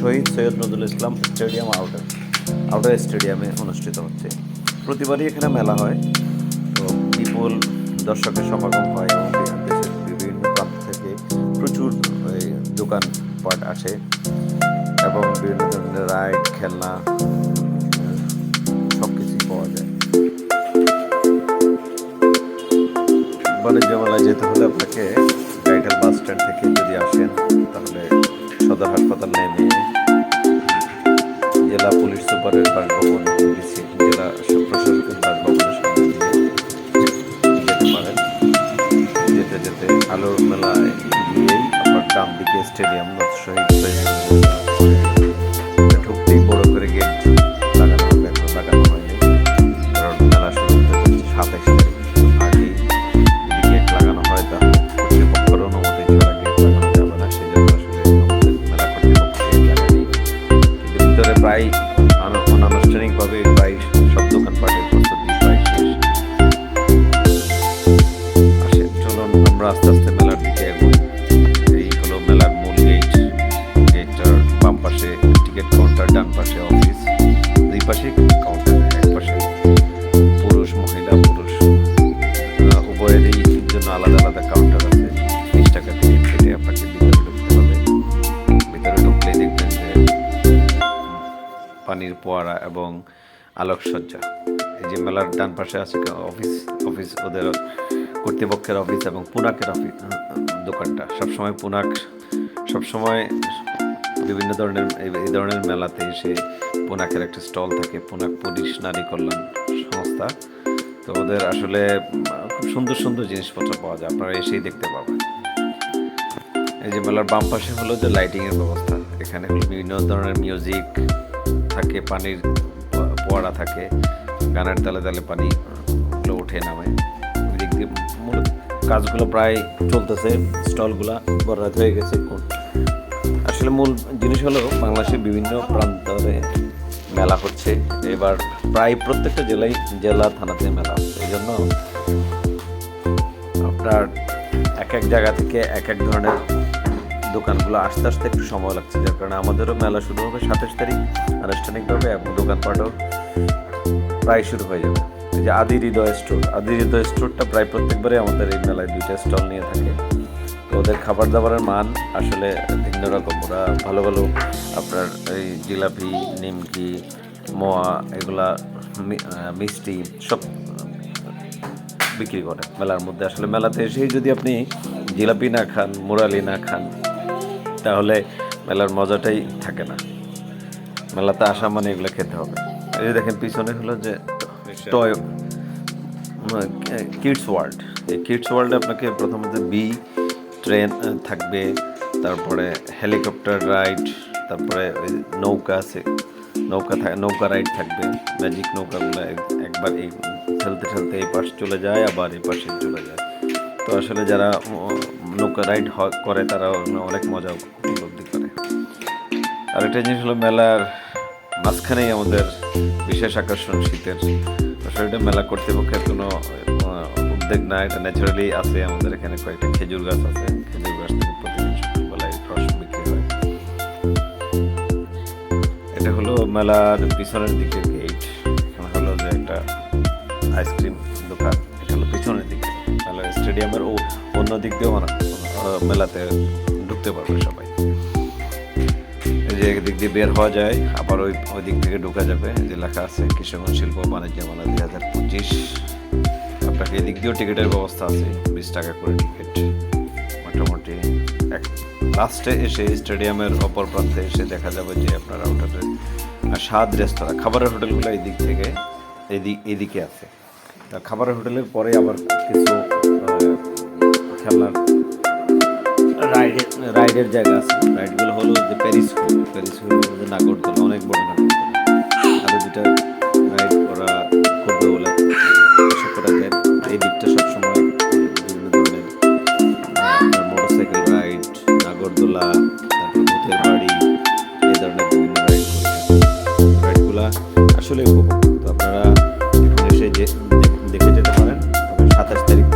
শহীদ Syed Nazrul Islam stadium outer স্টেডিয়ামে অনুষ্ঠিত হচ্ছে। প্রতিবারই এখানে মেলা হয়, তো বিপুল দর্শকের সমাগম হয় এবং দেশের বিভিন্ন প্রান্ত থেকে প্রচুর দোকানপাট আসে এবং বিভিন্ন ধরনের রাইড, খেলনা সব কিছুই পাওয়া যায়। বাণিজ্য মেলায় যেতে হলে আপনাকে গাইডাল বাস স্ট্যান্ড থেকে যদি আসেন তাহলে সদর হাসপাতাল নেমে জেলা পুলিশ সুপারের বাসভবন, জেলা প্রশাসকের বাসভবনের সামনে দিয়ে যেতে পারেন। যেতে যেতে আলোর মেলায় গিয়েই আপনার ডান দিকে স্টেডিয়াম শহীদ ঢুকতেই বড় করে গেট লাগানো হবে, এখন লাগানো হয়নি কারণ মেলা শুরু হতে 27 তারিখ আগেই যদি গেট লাগানো হয় তাহলে কর্তৃপক্ষের অনুমতি ছাড়া গেট লাগানো যাবে না। সেই জন্য আসলে আমাদের মেলা কর্তৃপক্ষ গেট লাগায়নি, কিন্তু ভিতরে প্রায় অনানুষ্ঠানিকভাবে প্রায় সব দোকানপাটের প্রস্তুতি প্রায় শেষ। আসেন, চলুন আমরা আস্তে আস্তে মেলার দিকে এগোই। এই হলো মেলার মূল গেট। গেটটার বাম পাশে টিকিট কাউন্টার, ডান পাশে অফিস, দুই পাশে কাউন্টার, এক পাশে পুরুষ উভয়েরই জন্য আলাদা আলাদা কাউন্টার আছে। 30 টাকা টিকিট কেটে আপনাকে ভিতরে ঢুকতে হবে। ভিতরে ঢুকলেই দেখবেন যে পানির ফোয়ারা এবং আলোকসজ্জা। এই যে মেলার ডান পাশে আছে অফিস ওদের কর্তৃপক্ষের অফিস এবং পুনাকের অফিস। দোকানটা সবসময় বিভিন্ন ধরনের এই ধরনের মেলাতে এসে পুনাকের একটা স্টল থাকে, পুনাক পুলিশ নারী কল্যাণ সংস্থা। তো ওদের আসলে খুব সুন্দর সুন্দর জিনিসপত্র পাওয়া যায়, আপনারা এসেই দেখতে পাবেন। এই যে মেলার বাম পাশে হলো যে লাইটিংয়ের ব্যবস্থা। এখানে হলো বিভিন্ন ধরনের মিউজিক থাকে, পানির ফোয়ারা থাকে, গানের তালে তালে পানিগুলো ওঠে নামে। দিক দিয়ে মূলত কাজগুলো প্রায় চলতেছে, স্টলগুলো বরাদ হয়ে গেছে। আসলে মূল জিনিস হলো বাংলাদেশের বিভিন্ন প্রান্তরে মেলা হচ্ছে। এবার প্রায় প্রত্যেকটা জেলা থানাতে মেলা হচ্ছে। এই জন্য আপনার এক জায়গা থেকে এক ধরনের দোকানগুলো আস্তে আস্তে একটু সময় লাগছে, যার কারণে আমাদেরও মেলা শুরু হবে 27 তারিখ আনুষ্ঠানিকভাবে এবং দোকানপাটও প্রায় শুরু হয়ে যাবে। এই যে আদি হৃদয় স্টোরটা প্রায় প্রত্যেকবারই আমাদের এই মেলায় 2টা স্টল নিয়ে থাকে। তো ওদের খাবার দাবারের মান আসলে ভিন্ন রকম। ওরা ভালো ভালো আপনার এই জিলাপি, নিমকি, মোয়া, এগুলা মিষ্টি সব বিক্রি করে মেলার মধ্যে। আসলে মেলাতে এসেই যদি আপনি জিলাপি না খান, মুরালি না খান, তাহলে মেলার মজাটাই থাকে না। মেলাতে আসা মানে এগুলো খেতে হবে। এই যে দেখেন পিছনে হলো যে টয় কিডস ওয়ার্ল্ড। এই কিডস ওয়ার্ল্ডে আপনাকে প্রথমত ট্রেন থাকবে, তারপরে হেলিকপ্টার রাইড, তারপরে ওই নৌকা রাইড থাকবে। ম্যাজিক নৌকাগুলো একবার এই ঠেলতে এই পাশ চলে যায়, আবার এই পাশে চলে যায়। তো আসলে যারা নৌকা রাইড করে তারা অনেক মজা উপলব্ধি করে। আর একটা জিনিস হলো মেলার মাঝখানেই আমাদের বিশেষ আকর্ষণ শীতের। আসলে এটা মেলা কর্তৃপক্ষের কোনো উদ্যোগ না, এটা ন্যাচারালি আছে। আমাদের এখানে কয়েকটা খেজুর গাছ আছে, খেজুর গাছ থেকে প্রতিদিন সকালবেলায় রস বিক্রি হয়। এটা হলো মেলার পিছনের দিকের গেট। এখানে হলো যে একটা আইসক্রিম দোকান, এটা হলো পিছনের দিকে। মেলার স্টেডিয়ামের অন্য দিক দিয়েও মেলাতে ঢুকতে পারবে সবাই। এই যে একদিক দিয়ে বের হওয়া যায়, আবার ওই দিক থেকে ঢোকা যাবে। যে লেখা আছে কিশোরগঞ্জ শিল্প বাণিজ্য মেলা 2025। আপনাকে এদিক দিয়েও টিকিটের ব্যবস্থা আছে, 20 টাকা করে টিকিট। মোটামুটি লাস্টে এসে স্টেডিয়ামের অপর প্রান্তে এসে দেখা যাবে যে আপনার আউটারের স্বাদ রেস্তোরাঁ, খাবারের হোটেলগুলো এইদিকে আছে। খাবারের হোটেলের পরে আবার কিছু খেলনার রাইডের জায়গা আছে। রাইডগুলো হলো যে প্যারিস হুইল, নাগরদোলা, অনেক বড় নাগরদোলা। আরও 2টা রাইড ওরা করবে বলে আশা করা যায়। এই দিকটা সবসময় বিভিন্ন ধরনের মোটরসাইকেল রাইড, নাগরদোলা, তারপর ভূতের বাড়ি, এই ধরনের বিভিন্ন রাইডগুলা আসলে উপভোগ। তো আপনারা এখানে এসে দেখে যেতে পারেন। 27 তারিখ